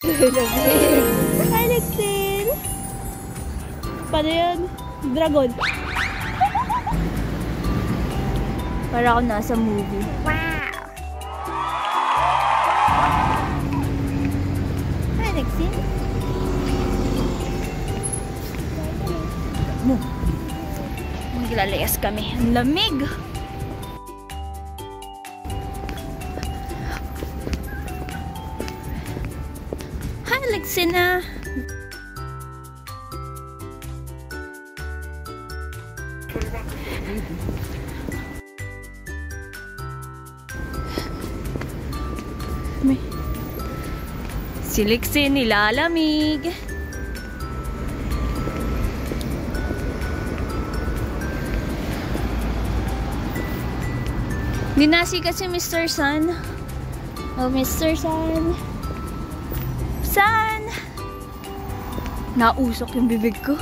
Hi, Lexin! Paano yan? Dragon. Para ako nasa movie. Wow! Hi, Lexin! Maglalayas kami. Ang lamig! Hi, Lexina! Si Lexin nilalamig. Dinasi kasi Mr. Sun. Oh, Mr. Sun. Sun! Nausok yung bibig ko.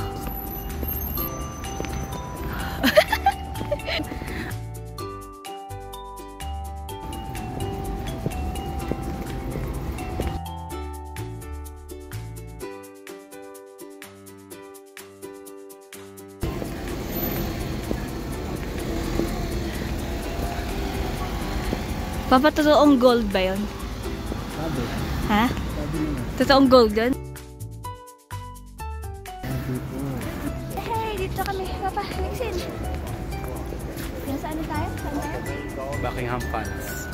Papa, totoong gold ba yun? Sabi. Ha? Sabi nyo. Totoong gold yun? Sabi po. Hey, dito kami. Papa, Lexin. Nasaan na tayo? Saan tayo? Buckingham Palace.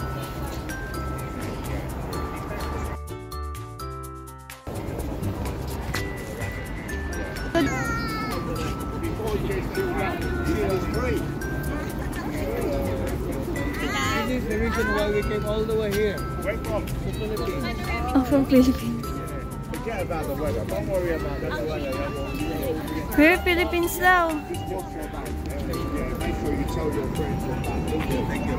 This is the reason why we came all the way here. Where from? The Philippines. Oh, from Philippines. Forget about the weather. Don't worry about that. The weather. We're Philippines daw. Just walk your back. Make sure you tell your friends about Thank you.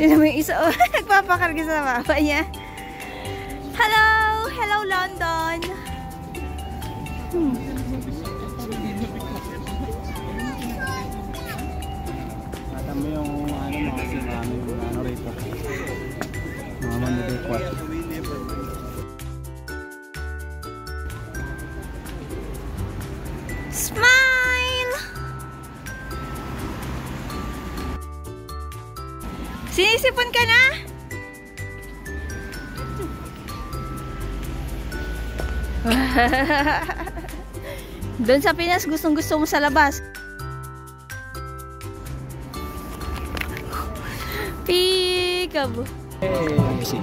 Tignan mo yung isa. Oh, nagpapakarga sa mama niya. Hello! Hello, London! Natan mo yung mga sinaming rito. Mga manudikot. Smile! Sinisipon ka na? Doon sa Pinas, gustong-gusto mo sa labas. Peekaboo. Hey, see.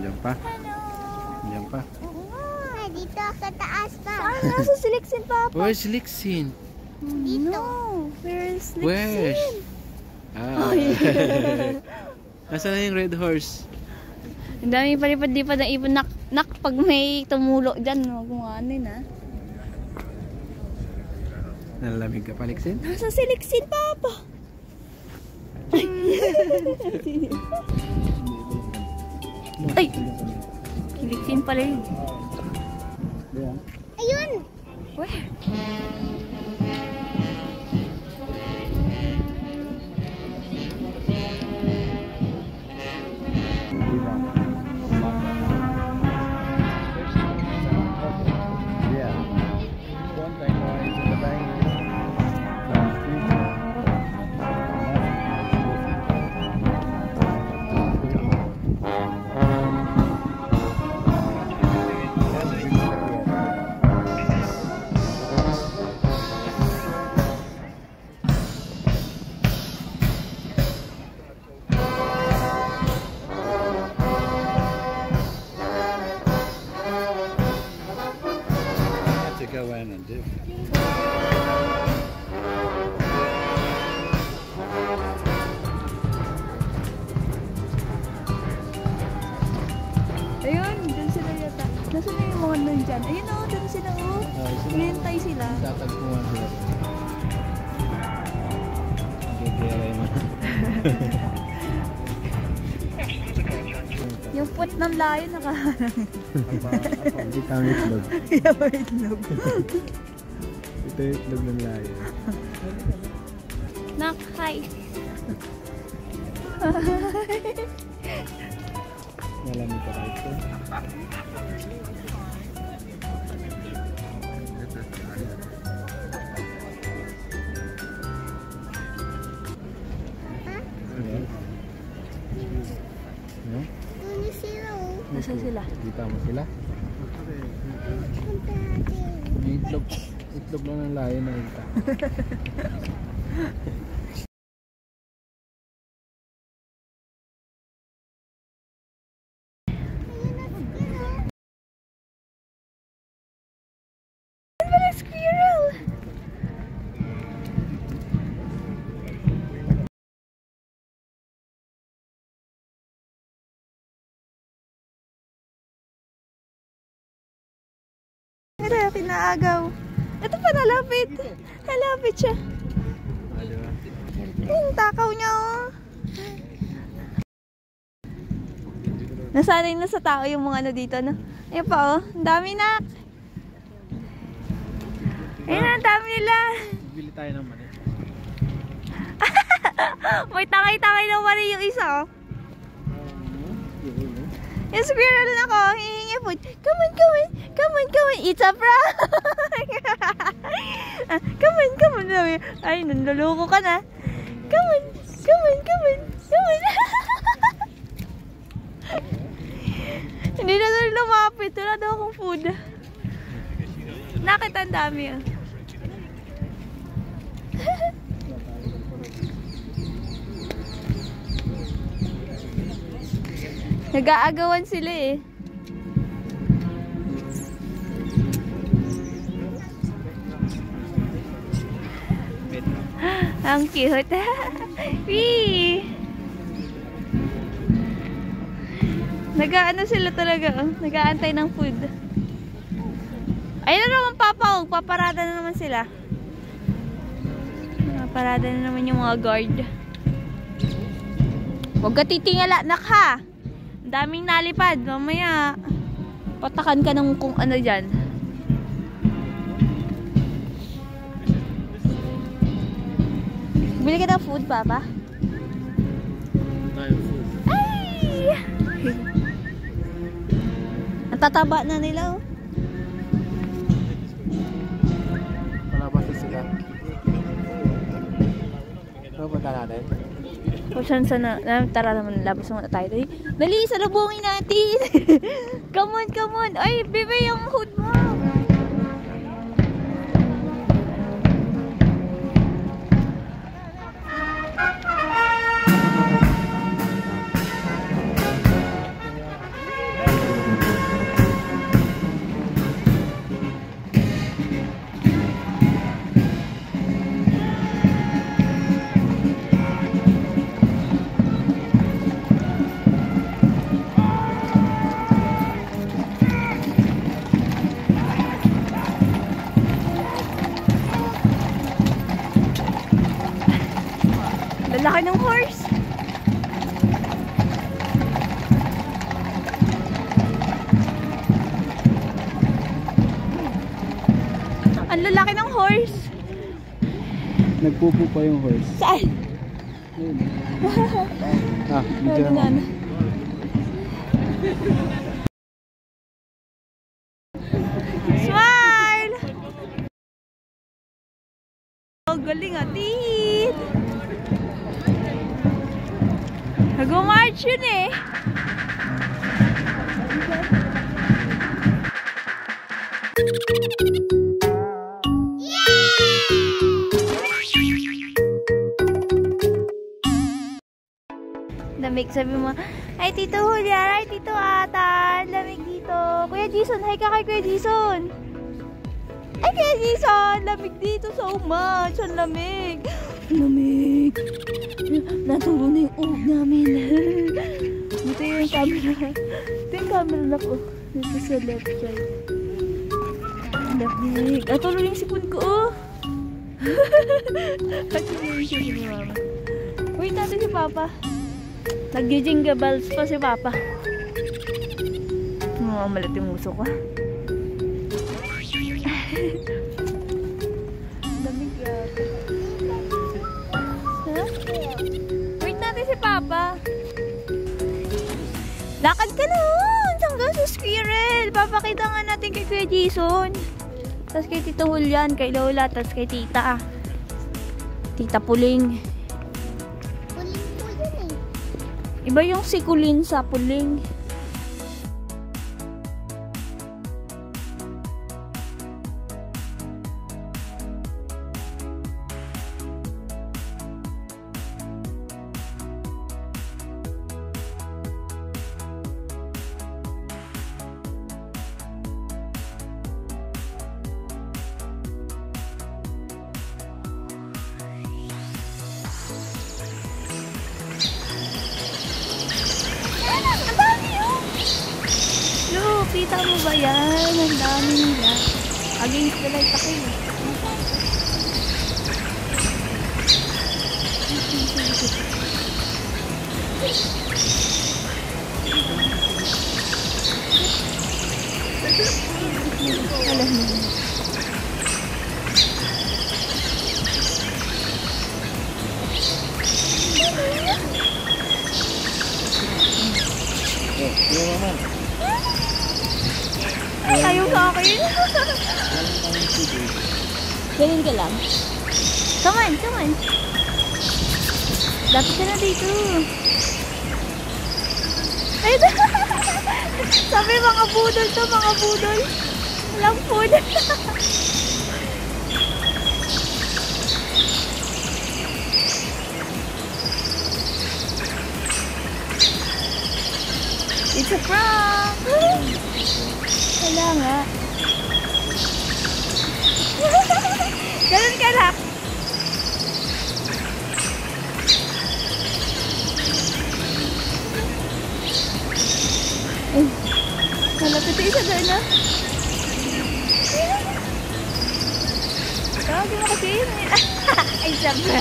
Diyan pa. Hello. Diyan pa. Oo nga, dito sa taas pa. Saan? Nasa Siliksin, Papa. Where's Lixin? Dito. No. Where's Siliksin? Where's? Oh, yeah. Nasaan na yung red horse? Ang dami palipad-lipad ng ibon. Nak, pag may tumulo dyan, huwag mo anin, ha? Nalalamig ka pa, Lixin? Nasa Siliksin, Papa. Ay! Siliksin pala yun. Ayun. Where? Yeah. One thing is in the bank. To go in and do. Ayun, dun sila yata. Nasaan na yung mga nandyan? Ayun o, dun sila o. Hinintay sila. Tatagpuan sila. Gigiray mo. Yung puwet ng layo nakaharang. Hindi kang itlog. Yung itlog. Ito yung itlog ng layo. Nak, hi. Malamig ka kahit ito. Ayan. Ayan. Ano sila oh. Nasaan sila? Kita mo sila? Punta natin. May itlog lang ng layo na kita. Wala squirrel! Ito, pinaagaw. Ito pa, nalapit. Nalapit siya. Ah, di ba? Yung takaw niya, oh. Nasanay na sa tao yung mga ano dito, no? Ayun pa, oh. Ang dami, nak. Ayun na, ang dami nila. Bili tayo ng mani. May tangay-tangay na mali yung isa, oh. Yung squirrel na ko, hihingi po. Come on, come on. Come on, come on. It's a prank. Come on, come on. Ay, nanduloko ka na. Come on, come on, come on. Come on. Hindi na doon lumapit. Wala daw akong food. Nakita ang dami, ah. Nag-aagawan sila eh. Ang cute. Wee! Nag-aano sila talaga, oh. Nag-aantay ng food. Ayun na naman, Papa, oh. Paparada na naman sila. Paparada na naman yung mga guard. Huwag ka titingala, nak ha! Ang daming nalipad. Mamaya, patakan ka ng kung ano dyan. Bili ka ng food, Papa? Tayo food. Ay! Ang tataba na nila, oh. Palabas na sila. Ito, punta natin. O saan sana, tara naman, labas muna tayo. Dali, salubungin natin. Come on, come on. Ay, bebe, yung hood mo. Lalaki ng horse. Ang lalaki ng horse. Nagpupo pa yung horse. Saan? Ayun. Medyo Ano? Smile! Oh, galing atin. Nag-march yun eh. Lamig, sabi mo, ay Tito Julia, ay Tito Atan, lamig dito. Kuya Jason, hi ka kay Kuya Jason. Ay Kuya Jason, lamig dito so much, ang lamig. Lamig. Natulog na yung uog namin. Dito yung camera. Dito yung camera na po. Dito sa left side. Lamig. Natulog yung sipon ko, oh. Natulog yung sipon ni Mama. Wait natin si Papa. Nag-jingle bells pa si Papa. Malit yung uso ko. Lamig yata. Huh? Wait natin si Papa. Lakad ka na! Hanggang sa squirrel! Papakita nga natin kay Kuya Jason. Tapos kay Tito Julian, kay Lola, tapos kay Tita. Tita Puling. Iba yung sikulin sa puling. Kita mo ba yan? Ang dami nila. Against the light ako yun. Alam mo. Ay, ayaw sa akin. Ganun ka lang. Come on, come on. Lapit ka na dito. Ay, sabi mga budol to, mga budol. Walang food. It's a prank. Wala nga. Ganun ka lang. Ay, malapit yung isa doon na. Tawagin mo kasi yun. Ay, sabra.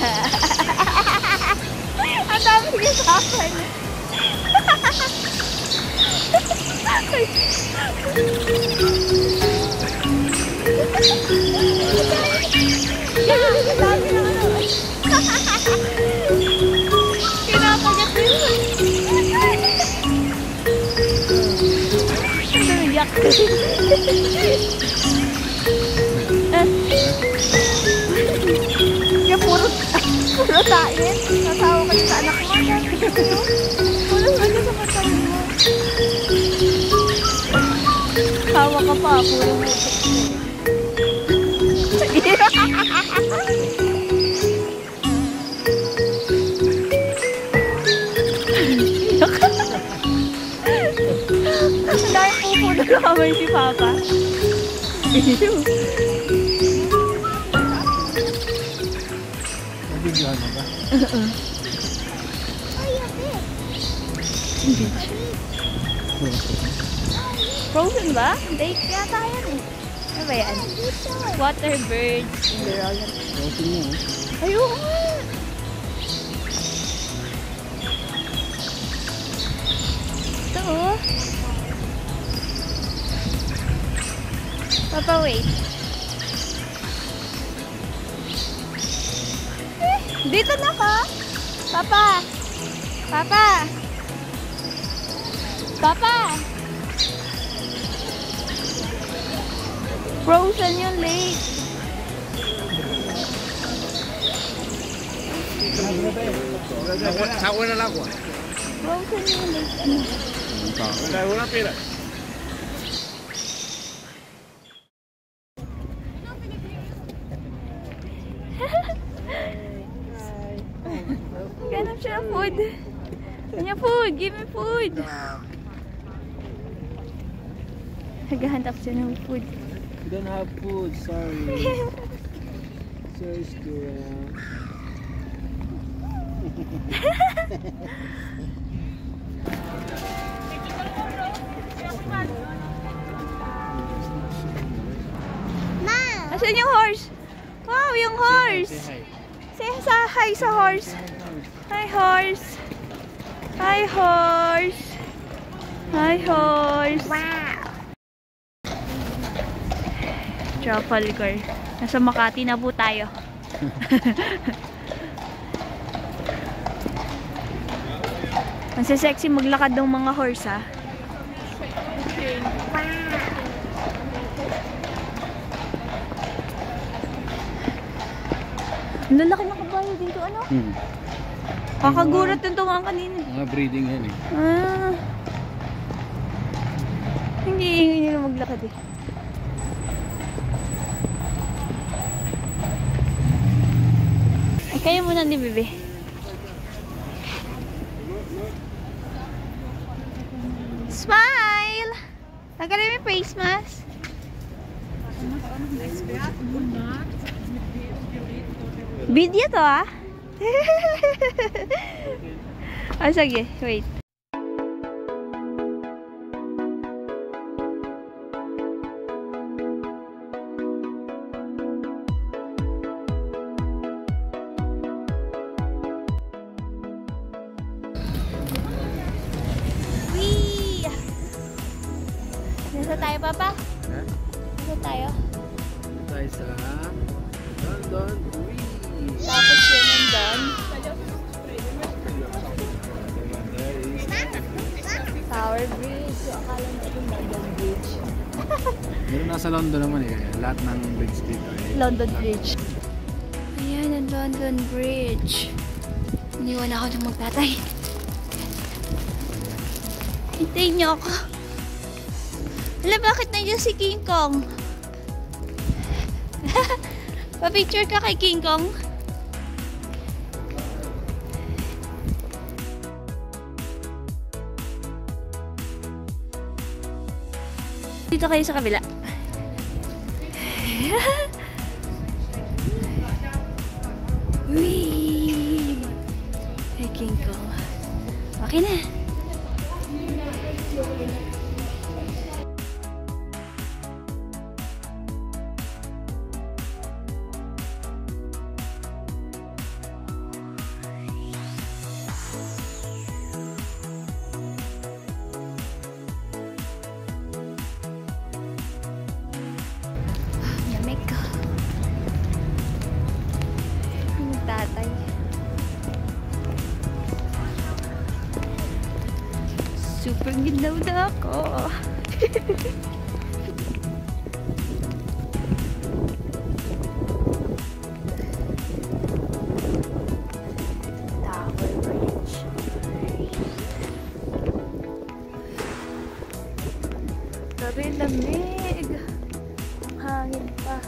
Ang dami niya sa akin. Kinakagat mo yun. Ang namiyak. Kaya puro tain. Nasawa ka sa anak mo. Puro ka sa matang mo. Tawa ka pa, puro mo. Dahil pupuno na kamay si Papa. Nabigyan mo ba? Frozen ba? Date yata yan eh. Ano ba yan? Water birds in the royal. Frozen mo. Ayun nga! Papa, wait. Dito na ka? Papa! Papa! Papa! Frozen yung lake. Está buena el agua. Frozen yung lake. Está buena pila. Ganap siya ng food. Kanya food. Give me food. Naghahanap siya ng food. We don't have food, sorry. Sorry, Stuart. Ma! Asan yung horse? Wow, yung horse! Say hi sa horse. Hi, horse. Hi, horse. Hi, horse. Wow! Trafalgar. Nasa Makati na po tayo. Ang sexy maglakad ng mga horse, ha? Ang lalaki ng kabayo dito, ano? Kakagurat yung tungan kanina. Mga breeding yan eh. Ah. Hindi ingin nila maglakad eh. Ay, kayo muna ni Bebe. Smile! Tagalin mo yung face mask. Video to, ah? Ah, sige. Wait. Wee! Nasa tayo, Papa? Ha? Nasa tayo? Tayo sa London Bridge. Tapos yun nandun. Tower Bridge. So, akala mo ito London Bridge. Meron nasa London naman eh. Lahat ng bridge dito eh. London Bridge. Ayan ang London Bridge. Iniwan ako ng magtatay. Hintayin niyo ako. Wala, bakit nandiyan si King Kong? Pa-picture ka kay King Kong? Dito kayo sa kabila. Wee! Kay King Kong. Okay na. Lamig ka. Tatay. Super ginaw na ako. Tower Bridge. Grabe lamig. Ang hangin pa.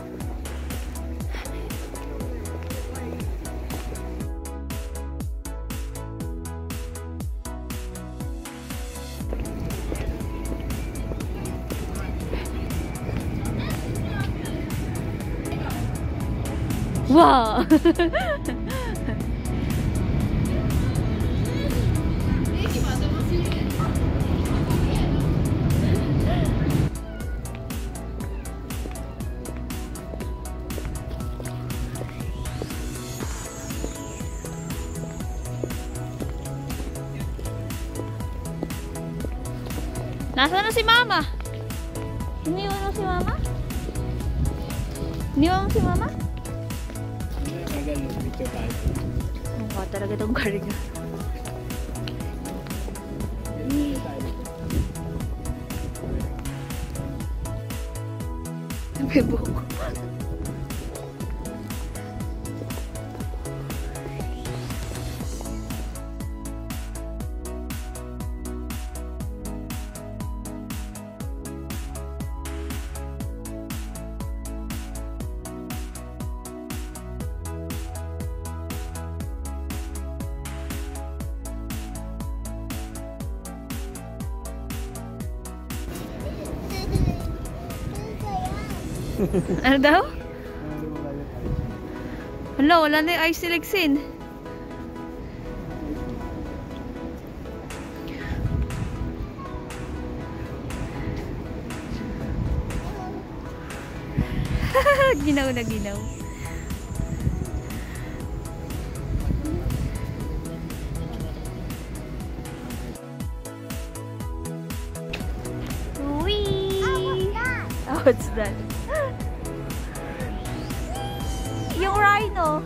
Wow! Nasaan na si Mama? Iniwan na si Mama? Iniwan mo si mama? Tagal, picture tayo. Mukha talaga itong karga. Bebo ko. Ano daw? Wala na yung ice ni Lexin. Ginaw na ginaw. Wee! Oh, what's that? Yung rhino.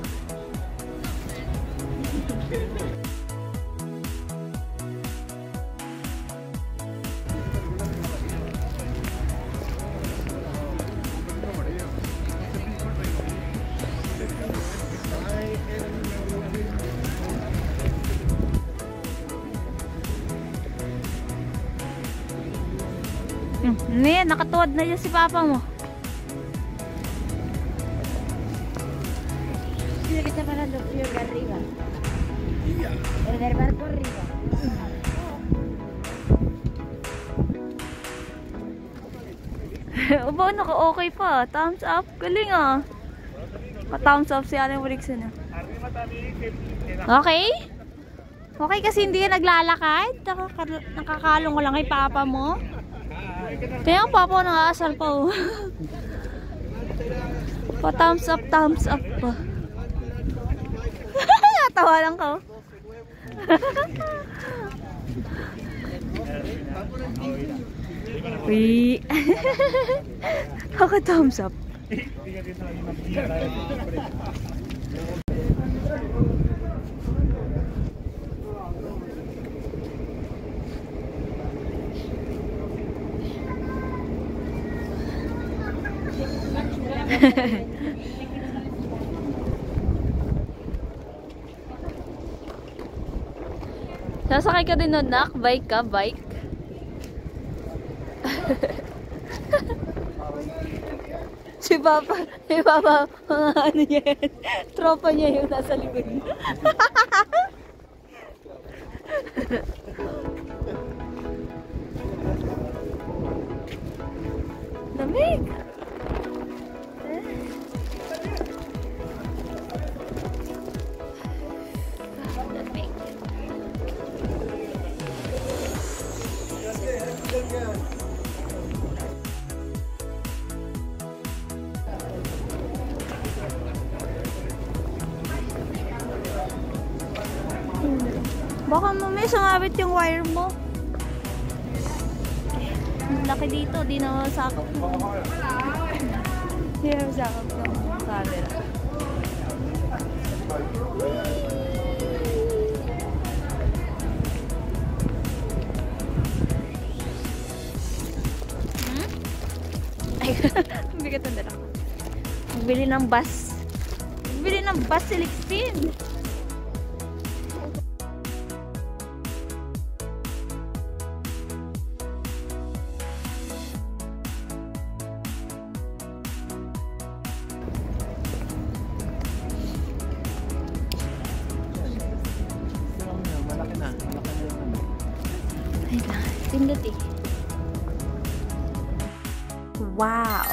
Ngayon, nakatuwad na dyan si papa mo. Kita para los fríos de arriba. Iya. El del barco arriba. Aba, naka-okay pa. Thumbs up. Galing ah. Pa-thumbs up si Aling Wilixon ah. Okay? Okay kasi hindi ka naglalakad? Nakakalong ko lang kay papa mo? Kaya ang papa ko nang-aasal pa oh. Pa-thumbs up pa. Natawa lang ko. Uy. Thumbs up. Sasakay ka din nun, nak? Bike ka? Bike? Si Papa, mga ano yan, tropa niya yung nasa likod niya. Lamig! Baka mamaya sumabit yung wire mo. Ang laki dito, di na masakop mo. Di na masakop ng camera. Ay, bigat ang dala ko. Magbili ng bus. Magbili ng bus si Lexin. Ay lang, pindot eh. Wow!